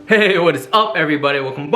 Hey, what is up everybody? Welcome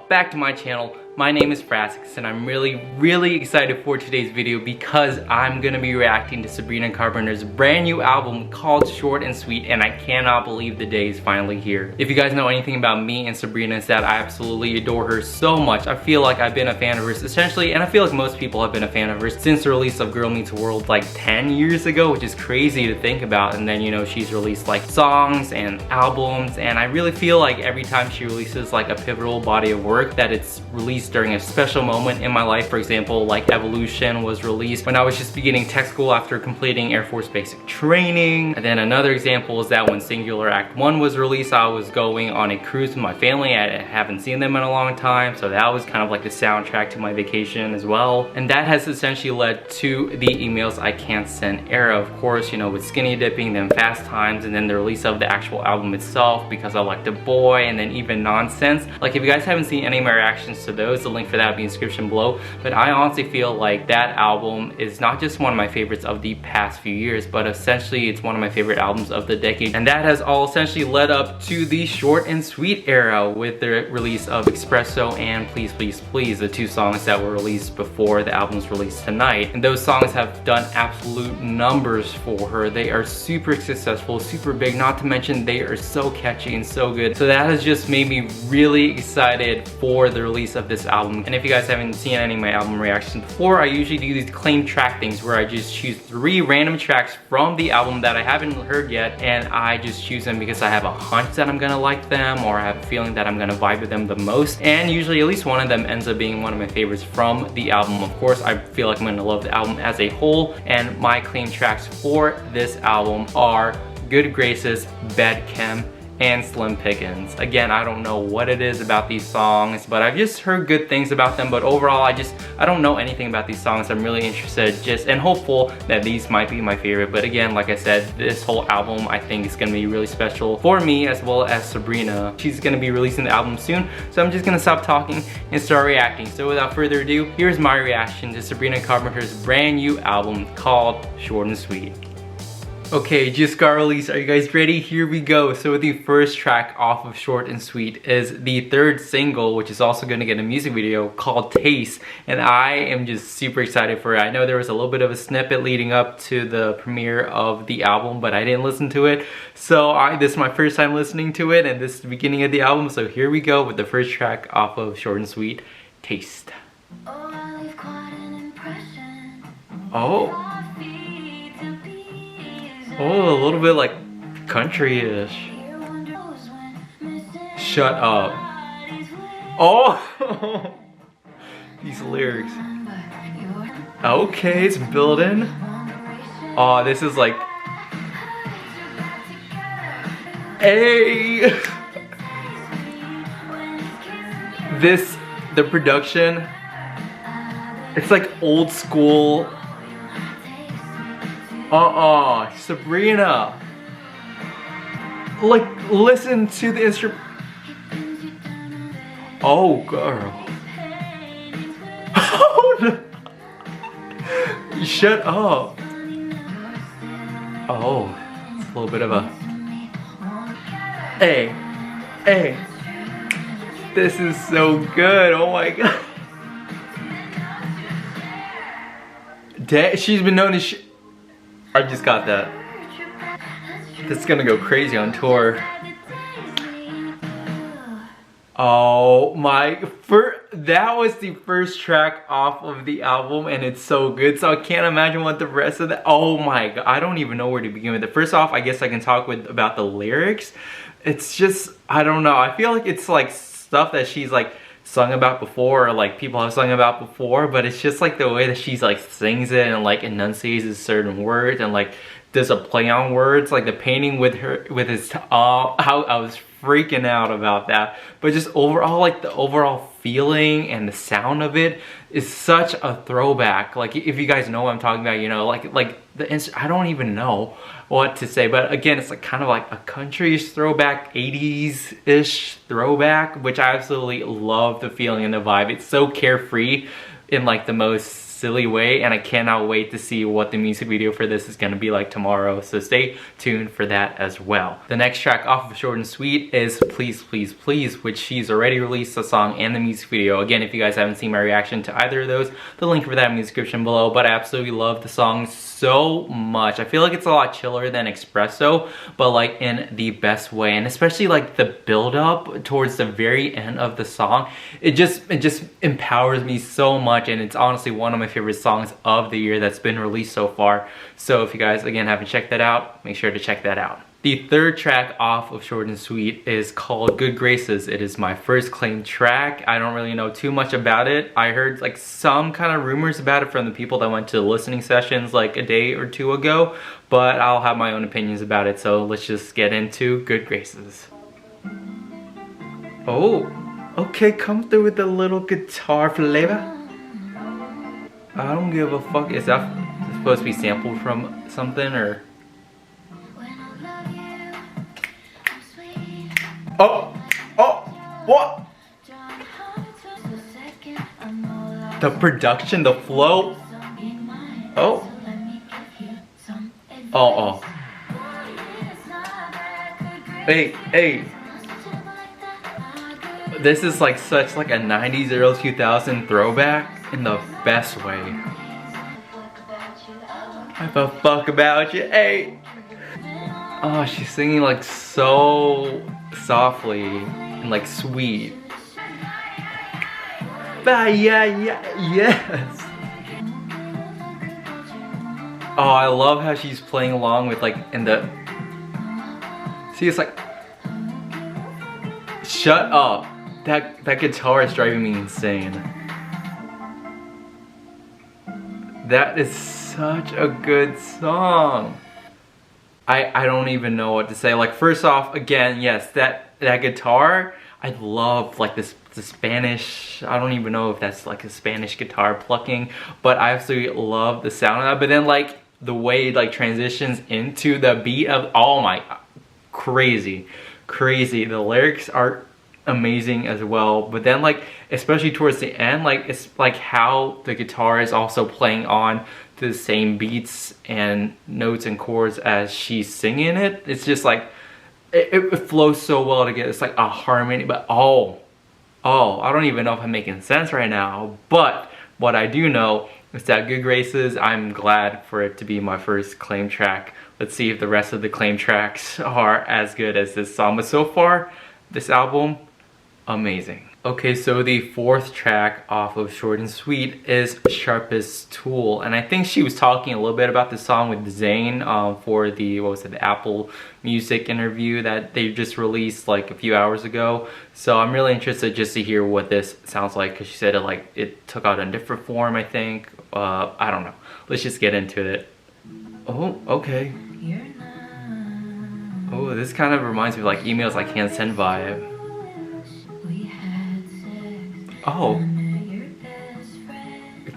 back to my channel. My name is Frassix and I'm really excited for today's video because I'm gonna be reacting to Sabrina Carpenter's brand new album called Short and Sweet, and I cannot believe the day is finally here. If you guys know anything about me and Sabrina, it's that I absolutely adore her so much. I feel like I've been a fan of hers essentially, and I feel like most people have been a fan of hers since the release of Girl Meets World like 10 years ago, which is crazy to think about. And then, you know, she's released like songs and albums, and I really feel like every time she releases like a pivotal body of work that it's released during a special moment in my life. For example, like Evolution was released when I was just beginning tech school after completing Air Force basic training. And then another example is that when Singular Act 1 was released, I was going on a cruise with my family. I haven't seen them in a long time, so that was kind of like the soundtrack to my vacation as well. And that has essentially led to the Emails I Can't Send era, of course, you know, with Skinny Dipping, then Fast Times, and then the release of the actual album itself, Because I Like the Boy, and then even Nonsense. Like, if you guys haven't seen any of my reactions to those, the link for that will be in the description below. But I honestly feel like that album is not just one of my favorites of the past few years, but essentially it's one of my favorite albums of the decade. And that has all essentially led up to the Short and Sweet era with the release of Espresso and Please Please Please, the two songs that were released before the album's release tonight. And those songs have done absolute numbers for her. They are super successful, super big, not to mention they are so catchy and so good. So that has just made me really excited for the release of this album. And if you guys haven't seen any of my album reactions before, I usually do these claim track things where I just choose 3 random tracks from the album that I haven't heard yet, and I just choose them because I have a hunch that I'm gonna like them, or I have a feeling that I'm gonna vibe with them the most. And usually at least one of them ends up being one of my favorites from the album. Of course, I feel like I'm gonna love the album as a whole, and my claim tracks for this album are Good Graces, Bad Chem, and Slim Pickins. Again, I don't know what it is about these songs, but I've just heard good things about them. But overall, I don't know anything about these songs. I'm really interested and hopeful that these might be my favorite. But again, like I said, this whole album I think is gonna be really special for me as well as Sabrina. She's gonna be releasing the album soon, so I'm just gonna stop talking and start reacting. So without further ado, here's my reaction to Sabrina Carpenter's brand new album called Short and Sweet. Okay, just got released. Are you guys ready? Here we go. So the first track off of Short and Sweet is the 3rd single, which is also going to get a music video called Taste, and I am just super excited for it. I know there was a little bit of a snippet leading up to the premiere of the album, but I didn't listen to it. So this is my first time listening to it, and this is the beginning of the album. So here we go with the first track off of Short and Sweet, Taste. Oh. Oh, a little bit like country-ish. Shut up. Oh! These lyrics. Okay, it's building. Oh, this is like... Hey! The production, it's like old school. Sabrina. Like, listen to the instrument. Oh, girl. Oh, no. Shut up. Oh, it's a little bit of a... Hey. This is so good. Oh my god. She's been known as... I just got that. This is gonna go crazy on tour. Oh my, that was the first track off of the album, and it's so good, so I can't imagine what the rest of the, oh my god, I don't even know where to begin with it. First off, I guess I can talk about the lyrics. It's just, I don't know, I feel like it's like stuff that she's like sung about before, or like people have sung about before, but it's just like the way that she's like sings it and like enunciates certain words and like does a play on words, like the painting with his how I was freaking out about that. But just overall, like the overall feeling and the sound of it is such a throwback. Like, if you guys know what I'm talking about, you know, like I don't even know what to say, but again, it's like kind of like a country-ish throwback, 80s-ish throwback, which I absolutely love the feeling and the vibe. It's so carefree in like the most silly way, and I cannot wait to see what the music video for this is gonna be like tomorrow, so stay tuned for that as well. The next track off of Short and Sweet is Please Please Please, which she's already released the song and the music video. Again, if you guys haven't seen my reaction to either of those, the link for that in the description below, but I absolutely love the song so much. I feel like it's a lot chiller than Espresso, but like in the best way, and especially like the build up towards the very end of the song, it just empowers me so much, and it's honestly one of my favorite songs of the year that's been released so far. So if you guys again haven't checked that out, make sure to check that out. The third track off of Short and Sweet is called Good Graces. It is my first claimed track. I don't really know too much about it. I heard like some kind of rumors about it from the people that went to listening sessions like a day or two ago, but I'll have my own opinions about it, so let's just get into Good Graces. Oh, okay, come through with the little guitar flavor. I don't give a fuck. Is that supposed to be sampled from something, or? Oh, what? The production, the flow. Oh. Hey. This is like such like a 90s, early 2000 throwback in the best way. I give a fuck about you, hey. Oh, she's singing like so softly and like sweet. Yes. Oh, I love how she's playing along with like in the. See, it's like. Shut up. That guitar is driving me insane. That is such a good song. I don't even know what to say. Like, first off, again, yes, that guitar, I love like the Spanish, I don't even know if that's like a Spanish guitar plucking, but I absolutely love the sound of that. But then like the way it like transitions into the beat of, oh my, crazy. The lyrics are amazing as well, but then like especially towards the end, like it's like how the guitar is also playing on the same beats and notes and chords as she's singing it. It's just like it flows so well together. It's like a harmony, but oh, I don't even know if I'm making sense right now, but what I do know is that Good Graces, I'm glad for it to be my first claim track. Let's see if the rest of the claim tracks are as good as this song, but so far this album, amazing. Okay, so the fourth track off of Short and Sweet is Sharpest Tool, and I think she was talking a little bit about the song with Zayn for the, what was it, the Apple Music interview that they just released like a few hours ago. So I'm really interested just to hear what this sounds like, because she said it took out a different form, I think. I don't know. Let's just get into it. Oh, okay. Oh, this kind of reminds me of like Emails I Can't Send vibe. Oh.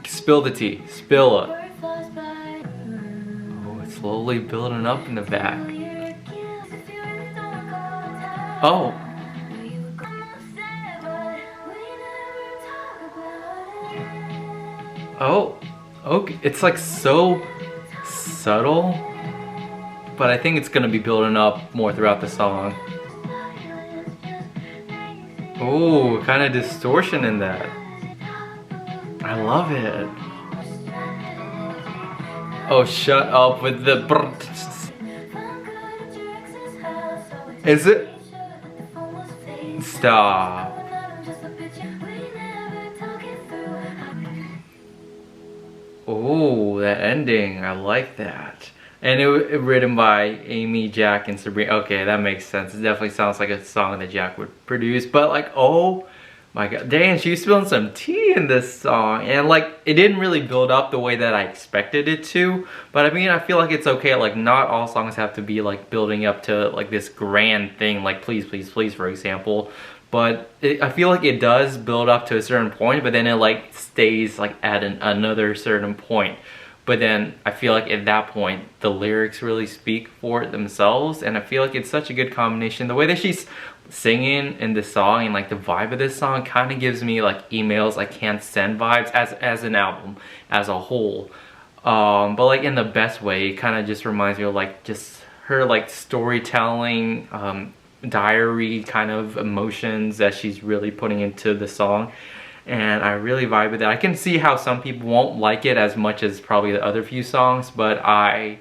Spill the tea. Spill it. Oh, it's slowly building up in the back. Oh. Oh. Okay. It's like so subtle, but I think it's gonna be building up more throughout the song. Oh, kind of distortion in that. I love it. Oh, shut up with the brr. Is it? Stop. Oh, that ending. I like that. And it written by Amy, Jack, and Sabrina. Okay, that makes sense. It definitely sounds like a song that Jack would produce. But like, oh my god, dang, she's spilling some tea in this song. And like, it didn't really build up the way that I expected it to. But I mean, I feel like it's okay. Like, not all songs have to be like building up to like this grand thing, like Please Please Please, for example. But I feel like it does build up to a certain point, but then it like stays like at another certain point. but then I feel like at that point the lyrics really speak for themselves, and I feel like it's such a good combination. The way that she's singing in this song and like the vibe of this song kind of gives me like Emails I Can't Send vibes as an album as a whole, but like in the best way. It kind of just reminds me of like just her like storytelling, diary kind of emotions that she's really putting into the song, and I really vibe with it. I can see how some people won't like it as much as probably the other few songs, but I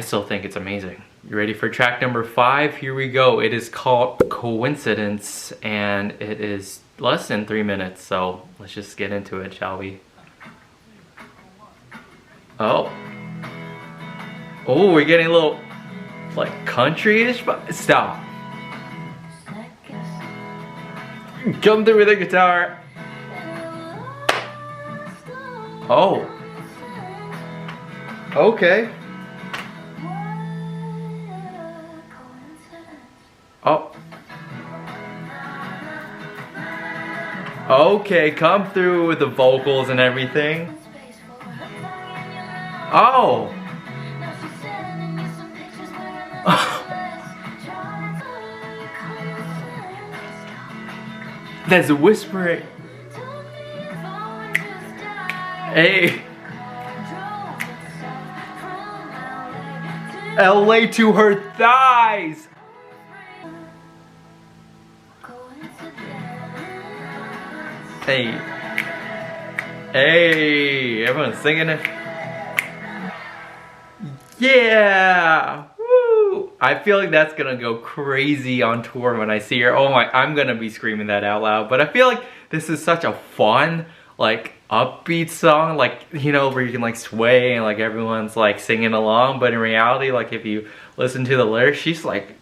still think it's amazing. You ready for track number 5? Here we go. It is called Coincidence, and it is less than 3 minutes, so let's just get into it, shall we? Oh, we're getting a little like country-ish, but stop. Come through with the guitar. Oh. Okay. Oh. Okay, come through with the vocals and everything. Oh. That's whispering. Hey. LA to her thighs. Hey. Hey, everyone's singing it. Yeah. Woo. I feel like that's gonna go crazy on tour when I see her. Oh my, I'm gonna be screaming that out loud. But I feel like this is such a fun, like upbeat song, like, you know, where you can like sway and like everyone's like singing along. But in reality, like if you listen to the lyrics, she's like,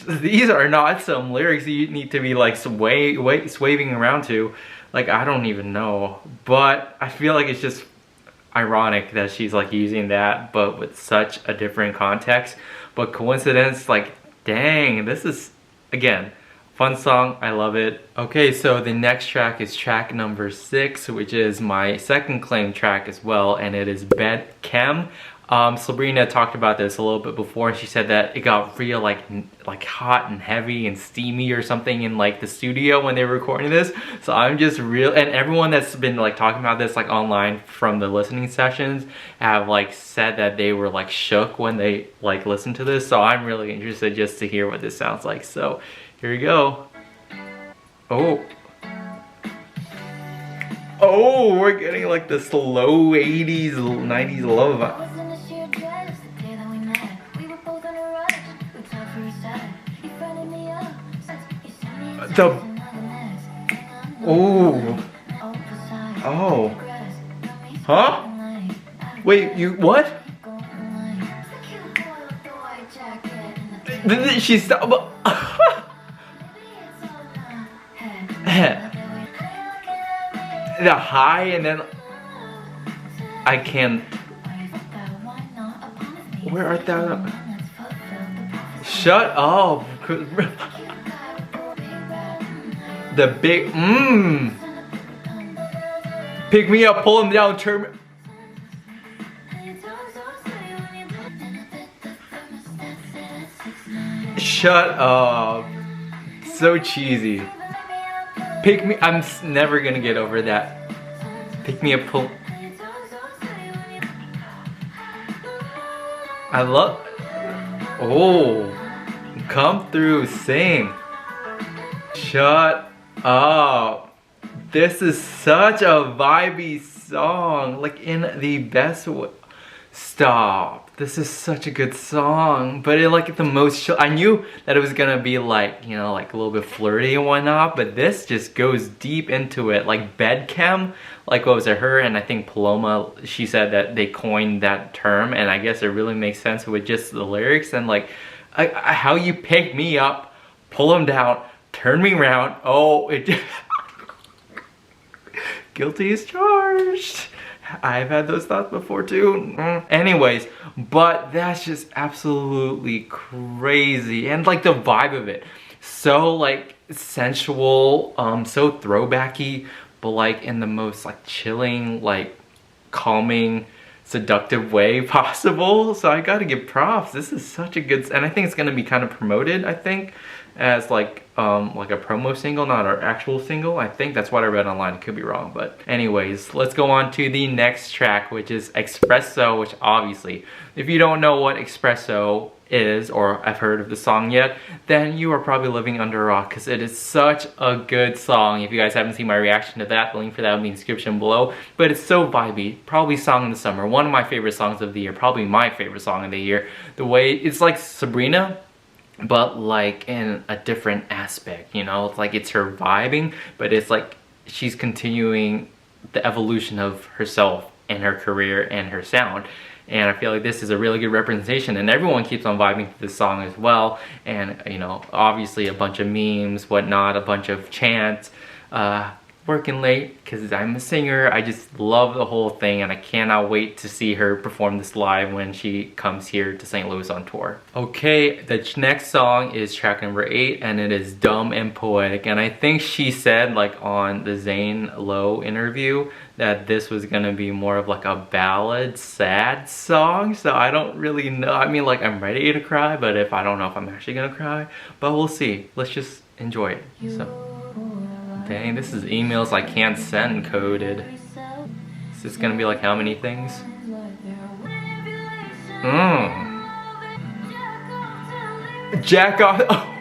these are not some lyrics you need to be like swaying around to. Like, I don't even know. But I feel like it's just ironic that she's like using that, but with such a different context. But Coincidence, like, dang, this is, again, fun song. I love it. Okay, so the next track is track number 6, which is my second claim track as well, and it is Chem. Sabrina talked about this a little bit before, and she said that it got real like hot and heavy and steamy or something in like the studio when they were recording this. So I'm just real, and everyone that's been like talking about this like online from the listening sessions have like said that they were like shook when they like listened to this. So I'm really interested just to hear what this sounds like. So here we go. Oh, we're getting like the slow 80s, 90s love vibe. Oh. Huh? Wait, you what? She stopped. The high, and then I can't. Where art thou? Shut up. The big pick me up, pull him down, turn me. Shut up. So cheesy. Pick me. I'm never gonna get over that. Pick me up, pull. I love. Oh, come through, sing. Shut up. This is such a vibey song, like in the best way. Stop. This is such a good song, but it like the most chill. I knew that it was gonna be like, you know, like a little bit flirty and whatnot, but this just goes deep into it. Like Chem, like what was it, her and I think Paloma, she said that they coined that term, and I guess it really makes sense with just the lyrics and like how you pick me up, pull them down, turn me around. Oh, it just guilty as charged. I've had those thoughts before too. Anyways, but that's just absolutely crazy. And like the vibe of it, so like sensual, so throwbacky, but like in the most like chilling, like calming seductive way possible. So I gotta give props. This is such a good, and I think it's gonna be kind of promoted, I think, as like a promo single, not our actual single. I think that's what I read online. I could be wrong, but anyways, let's go on to the next track, which is Espresso, which obviously, if you don't know what Espresso is, or I've heard of the song yet, then you are probably living under a rock, because it is such a good song. If you guys haven't seen my reaction to that, the link for that will be in the description below. But it's so vibey, probably song in the summer, one of my favorite songs of the year, probably my favorite song of the year. The way it's like Sabrina, but like in a different aspect, you know? It's like it's her vibing, but it's like she's continuing the evolution of herself and her career and her sound. And I feel like this is a really good representation, and everyone keeps on vibing to this song as well. And you know, obviously a bunch of memes, whatnot, a bunch of chants, working late because I'm a singer. I just love the whole thing, and I cannot wait to see her perform this live when she comes here to St. Louis on tour. Okay, the next song is track number 8, and it is Dumb and Poetic. And I think she said, like on the Zane Lowe interview, that this was gonna be more of like a ballad, sad song. So I don't really know. I mean, like, I'm ready to cry, but I don't know if I'm actually gonna cry, but we'll see. Let's just enjoy it. So. Dang, this is emails I can't send coded. Is this gonna be like how many things? Jack off. Oh.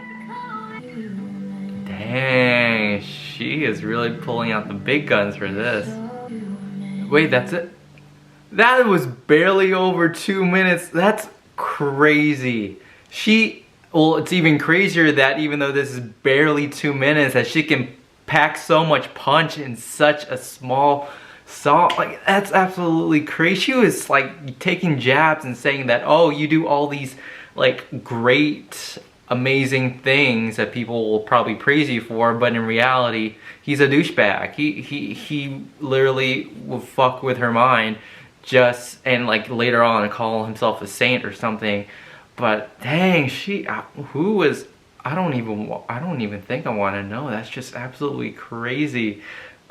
Dang, she is really pulling out the big guns for this. Wait, that's it? That was barely over 2 minutes. That's crazy. Well, it's even crazier that even though this is barely 2 minutes, that she can pack so much punch in such a small song. Like, that's absolutely crazy. She was like taking jabs and saying that, oh, you do all these like great, amazing things that people will probably praise you for, but in reality, he's a douchebag. He literally will fuck with her mind, just, and like later on call himself a saint or something. But dang, who was, I don't even think I want to know. That's just absolutely crazy.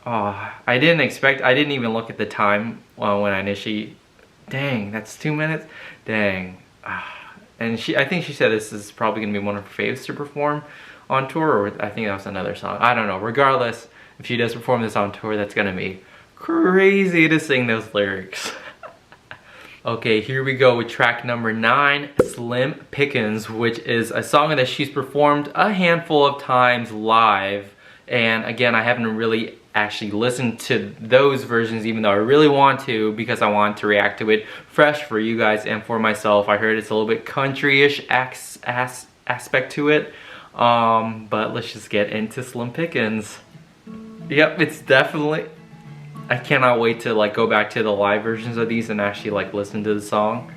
I didn't even look at the time when I initially, dang, that's 2 minutes? Dang. And I think she said this is probably going to be one of her faves to perform on tour, or I think that was another song. I don't know. Regardless, if she does perform this on tour, that's going to be crazy to sing those lyrics. Okay, here we go with track number 9, Slim Pickins, which is a song that she's performed a handful of times live. And again, I haven't really actually listened to those versions, even though I really want to, because I want to react to it fresh for you guys and for myself. I heard it's a little bit country-ish aspect to it. But let's just get into Slim Pickins. Yep, it's definitely... I cannot wait to like go back to the live versions of these and actually like listen to the song.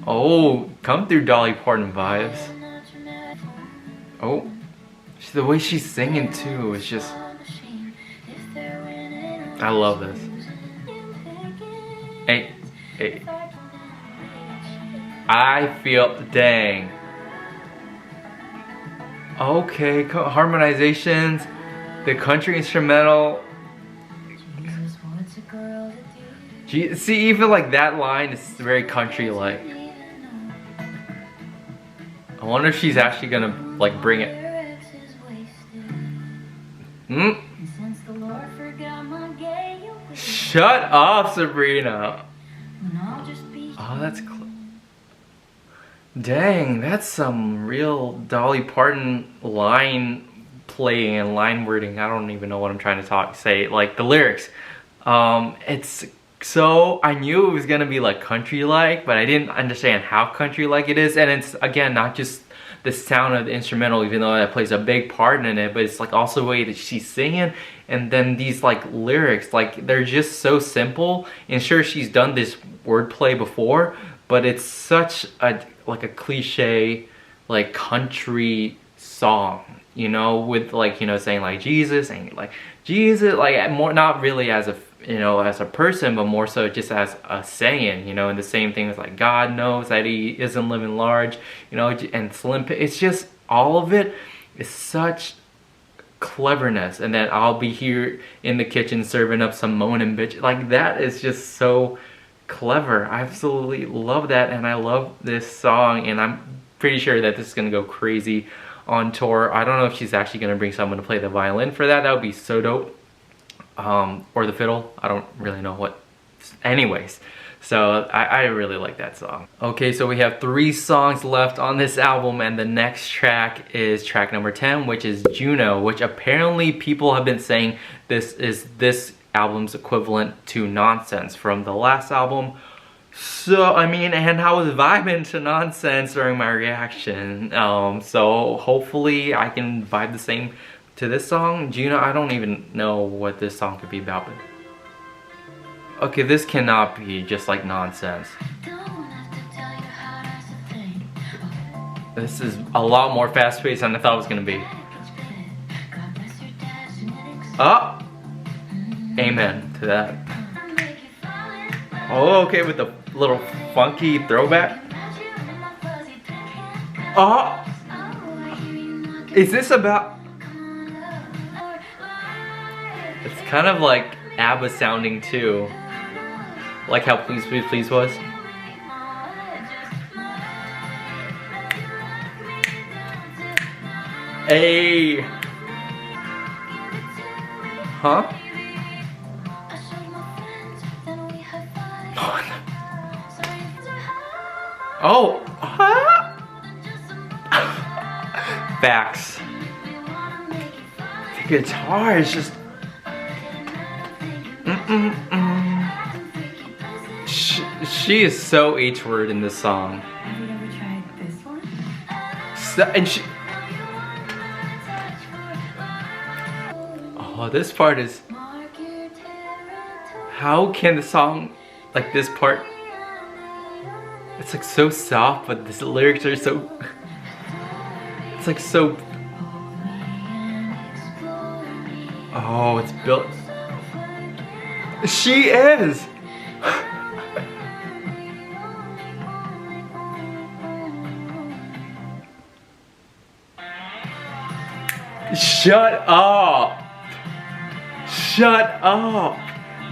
Oh, come through Dolly Parton vibes. Oh, the way she's singing too is just... I love this. Hey. I feel, dang. Okay, harmonizations, the country instrumental. See, even like that line is very country-like. I wonder if she's actually gonna like bring it. Shut up, Sabrina. Oh, that's dang, that's some real Dolly Parton line playing and line wording. I don't even know what I'm trying to say. Like the lyrics. It's so, I knew it was gonna be like country-like, but I didn't understand how country-like it is. And it's, again, not just the sound of the instrumental, even though that plays a big part in it, but it's like also the way that she's singing, and then these like lyrics, like they're just so simple. And sure, she's done this wordplay before, but it's such a like a cliche like country song, you know, with like, you know, saying like Jesus, and like Jesus, like more, not really as a, you know, as a person, but more so just as a saying, you know. And the same thing is like, God knows that he isn't living large, you know. And Slim, it's just, all of it is such cleverness. And then I'll be here in the kitchen serving up some moaning bitch, like that is just so clever. I absolutely love that, and I love this song, and I'm pretty sure that this is gonna go crazy on tour. I don't know if she's actually gonna bring someone to play the violin for that. That would be so dope. Or the fiddle. I don't really know what. Anyways, so I really like that song. Okay, so we have 3 songs left on this album, and the next track is track number 10, which is Juno, which apparently people have been saying this is this album's equivalent to Nonsense from the last album. So, I mean, and I was vibing to Nonsense during my reaction. So hopefully I can vibe the same to this song. Juno, I don't even know what this song could be about, but okay, this cannot be just like Nonsense. This is a lot more fast-paced than I thought it was gonna be. Oh! Amen to that. Oh, okay, with the little funky throwback. Oh! Is this about... It's kind of like ABBA sounding too. Like how Please Please Please was. Hey! Huh? Oh! Huh? Facts. The guitar is just... She is so H-word in this song. Have you ever tried this one? So, and she... Oh, this part is... How can the song, like this part... It's like so soft, but the lyrics are so... It's like so... Oh, it's built... She is! Shut up! Shut up!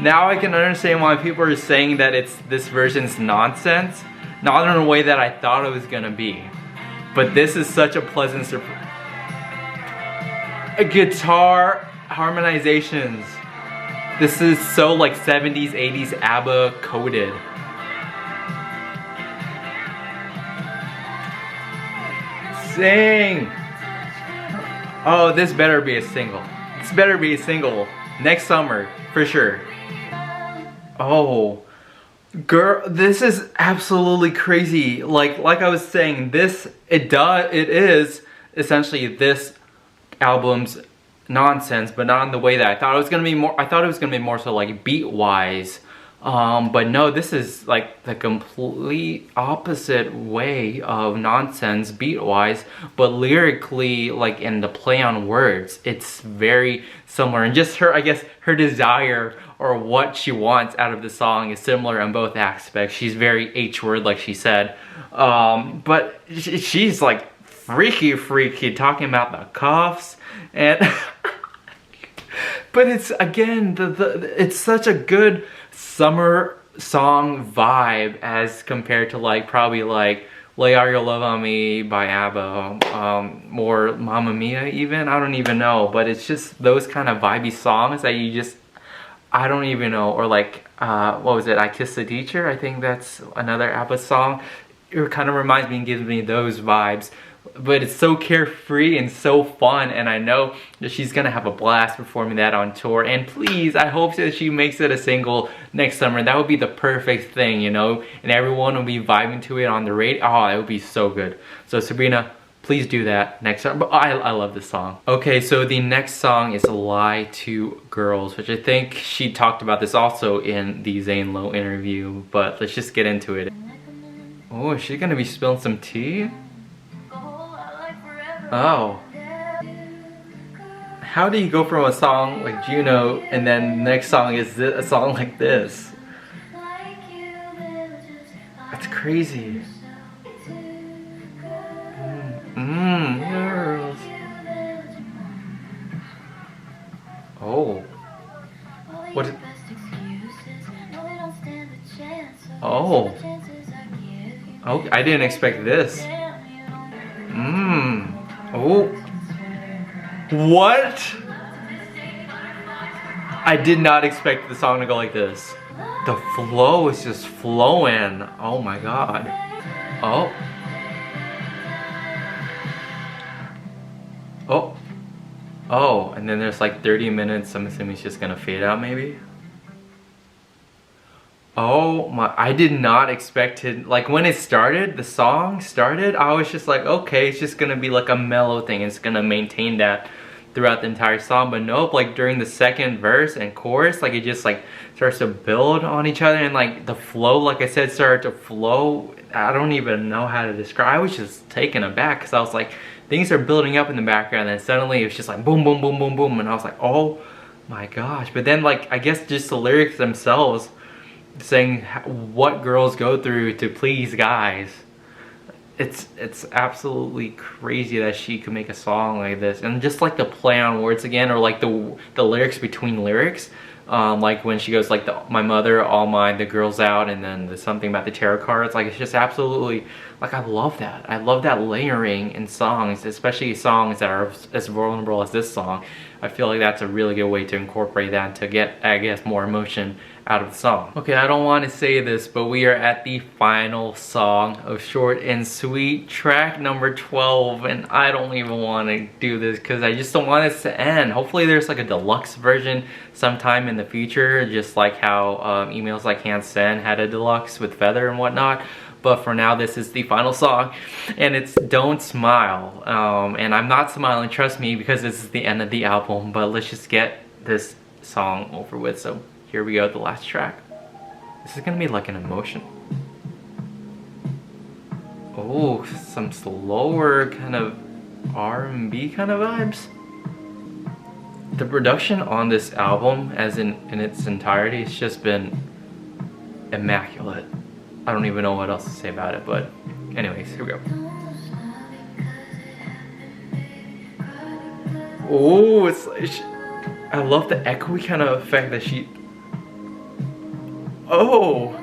Now I can understand why people are saying that this version's Nonsense. Not in a way that I thought it was gonna be. But this is such a pleasant surprise. Guitar harmonizations. This is so like 70s, 80s ABBA coded. Sing! Oh, this better be a single. This better be a single. Next summer, for sure. Oh. Girl, this is absolutely crazy. Like I was saying, it is essentially this album's Nonsense, but not in the way that I thought it was gonna be more. I thought it was gonna be more so like beat-wise. But no, this is like the complete opposite way of Nonsense beat-wise, but lyrically, like in the play on words, it's very similar. And just her, I guess, her desire or what she wants out of the song is similar in both aspects. She's very H-word, like she said. But she's like freaky talking about the cuffs and... But it's, again, it's such a good summer song vibe as compared to like probably like Lay All Your Love On Me by ABBA, or Mamma Mia even, I don't even know, but it's just those kind of vibey songs that you just, I don't even know, or like, what was it, I Kissed the Teacher, I think that's another ABBA song. It kind of reminds me and gives me those vibes. But it's so carefree and so fun, and I know that she's gonna have a blast performing that on tour. And please, I hope that she makes it a single next summer. That would be the perfect thing, you know, and everyone will be vibing to it on the radio. Oh, it would be so good. So Sabrina, please do that next summer. But I love this song. Okay, so the next song is Lie to Girls, which I think she talked about this also in the Zane Lowe interview, but let's just get into it. Oh, is she gonna be spilling some tea? Oh. How do you go from a song like Juno and then the next song is a song like this? That's crazy. Girls. Oh. What? Oh, I didn't expect this. Oh. What? I did not expect the song to go like this. The flow is just flowing. Oh my god. Oh. Oh. Oh, and then there's like 30 minutes. I'm assuming it's just gonna fade out maybe. Oh my, I did not expect it. Like when it started, the song started, I was just like, okay, it's just gonna be like a mellow thing. It's gonna maintain that throughout the entire song. But nope, like during the second verse and chorus, like it just like starts to build on each other, and like the flow, like I said, started to flow. I don't even know how to describe. I was just taken aback because I was like, things are building up in the background, and then suddenly it was just like boom, boom, boom, boom, boom, and I was like, oh my gosh. But then like, I guess just the lyrics themselves saying what girls go through to please guys. It's absolutely crazy that she could make a song like this, and just like the play on words again, or like the lyrics between lyrics, like when she goes like my mother, all mine, the girls out, and then there's something about the tarot cards. Like it's just absolutely, like I love that. I love that layering in songs, especially songs that are as vulnerable as this song. I feel like that's a really good way to incorporate that to get, I guess, more emotion out of the song. Okay, I don't want to say this, but we are at the final song of Short and Sweet, track number 12, and I don't even want to do this because I just don't want this to end. Hopefully there's like a deluxe version sometime in the future, just like how Emails I Can't Send had a deluxe with Feather and whatnot. But for now, this is the final song, and it's Don't Smile. And I'm not smiling, trust me, because this is the end of the album, but let's just get this song over with. So here we go, the last track. This is gonna be like an emotion. Oh, some slower kind of R&B kind of vibes. The production on this album, as in its entirety, has just been immaculate. I don't even know what else to say about it, but anyways, here we go. Oh, it's like, I love the echoey kind of effect that she... Oh!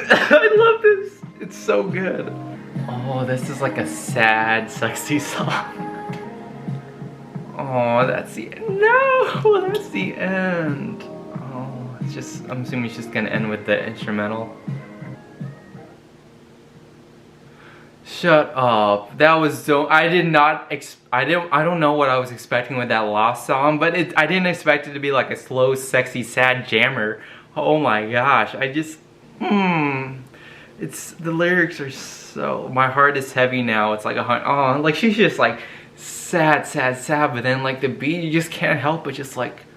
I love this! It's so good. Oh, this is like a sad, sexy song. Oh, that's the end. No! That's the end. It's just, I'm assuming it's just gonna end with the instrumental. Shut up. That was so, I don't know what I was expecting with that last song, but I didn't expect it to be like a slow, sexy, sad jammer. Oh my gosh, it's, the lyrics are so, my heart is heavy now. It's like like she's just like sad, sad, sad, but then like the beat, you just can't help but just like,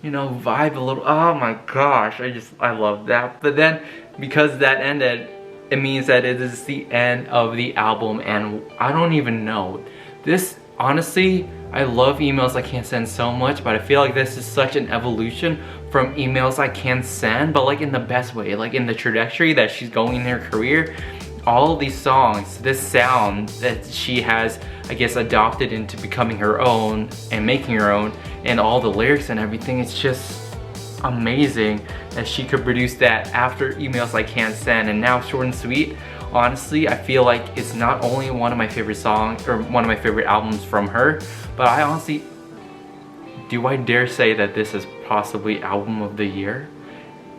you know, vibe a little. Oh my gosh, I love that. But then because that ended, it means that it is the end of the album, and I don't even know. This, honestly, I love Emails I Can't Send so much, but I feel like this is such an evolution from Emails I Can't Send, but like in the best way, like in the trajectory that she's going in her career. All of these songs, this sound that she has, I guess, adopted into becoming her own and making her own, and all the lyrics and everything, it's just amazing that she could produce that after Emails I Can't Send, and now Short and Sweet. Honestly, I feel like it's not only one of my favorite songs, or one of my favorite albums from her, but I honestly, do I dare say that this is possibly album of the year?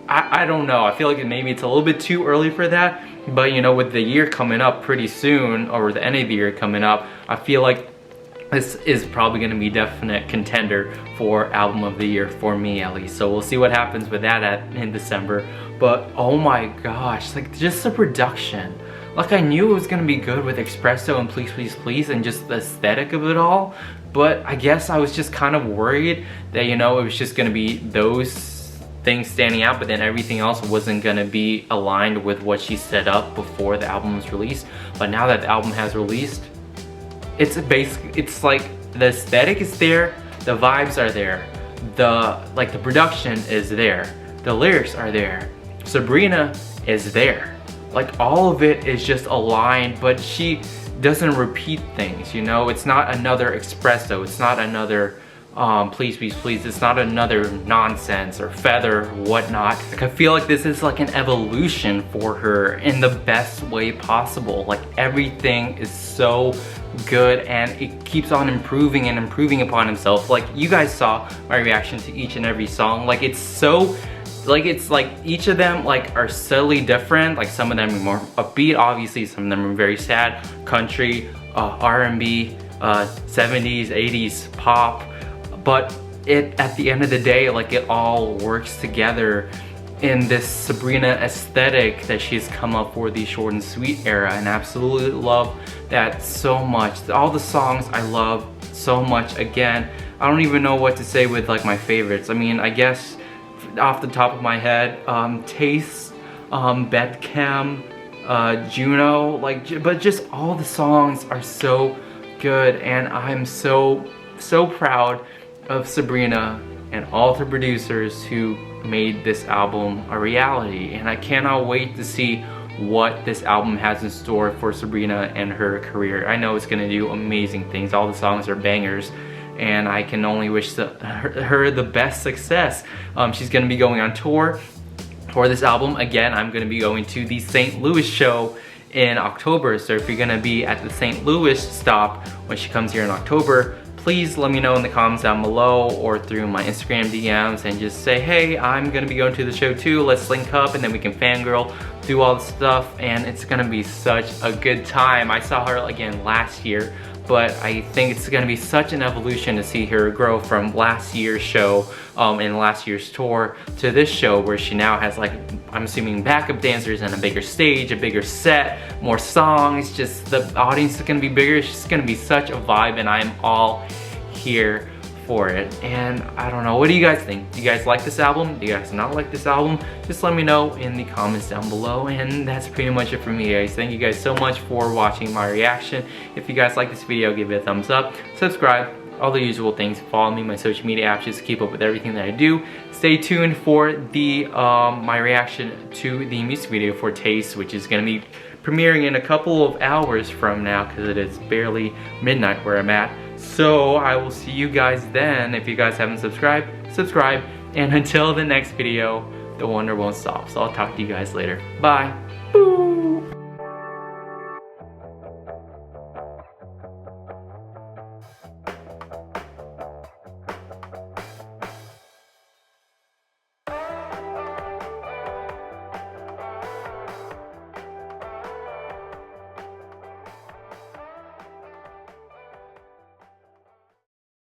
I don't know. I feel like maybe it's a little bit too early for that, but you know, with the year coming up pretty soon, or the end of the year coming up, I feel like this is probably going to be definite contender for album of the year for me, at least. So we'll see what happens with that in December. But oh my gosh, like just the production. Like I knew it was going to be good with Espresso and Please Please Please and just the aesthetic of it all, but I guess I was just kind of worried that, you know, it was just going to be those things standing out, but then everything else wasn't gonna be aligned with what she set up before the album was released. But now that the album has released, it's like the aesthetic is there, the vibes are there, the production is there, the lyrics are there, Sabrina is there. Like all of it is just aligned, but she doesn't repeat things, you know? It's not another Espresso, it's not another please, please, please, it's not another nonsense or feather or whatnot. Like, I feel like this is like an evolution for her in the best way possible. Like, everything is so good and it keeps on improving and improving upon himself. Like, you guys saw my reaction to each and every song. Like, it's so, like, it's like each of them like are subtly different. Like, some of them are more upbeat, obviously, some of them are very sad, country, R&B, 70s, 80s, pop. But at the end of the day, like, it all works together in this Sabrina aesthetic that she's come up for the short and sweet era, and I absolutely love that so much. All the songs I love so much. Again, I don't even know what to say with like my favorites. I mean, I guess off the top of my head, Taste, Chem, Juno, like, but just all the songs are so good, and I'm so proud of Sabrina and all the producers who made this album a reality, and I cannot wait to see what this album has in store for Sabrina and her career. I know it's gonna do amazing things. All the songs are bangers, and I can only wish her the best success. She's gonna be going on tour for this album. Again, I'm gonna be going to the St. Louis show in October, so if you're gonna be at the St. Louis stop when she comes here in October, please let me know in the comments down below or through my Instagram DMs and just say, hey, I'm gonna be going to the show too, let's link up and then we can fangirl, do all the stuff, and it's gonna be such a good time. I saw her again last year, but I think it's gonna be such an evolution to see her grow from last year's show and last year's tour to this show, where she now has, like, I'm assuming backup dancers and a bigger stage, a bigger set, more songs. Just the audience is gonna be bigger. It's just gonna be such a vibe, and I'm all here for it. And I don't know, what do you guys think? Do you guys like this album? Do you guys not like this album? Just let me know in the comments down below. And that's pretty much it for me, guys. Thank you guys so much for watching my reaction. If you guys like this video, give it a thumbs up, subscribe, all the usual things. Follow me on my social media apps just to keep up with everything that I do. Stay tuned for the my reaction to the music video for Taste, which is gonna be premiering in a couple of hours from now, because it is barely midnight where I'm at. So I will see you guys then. If you guys haven't subscribed, subscribe. And until the next video, the wonder won't stop. So I'll talk to you guys later. Bye. Boo.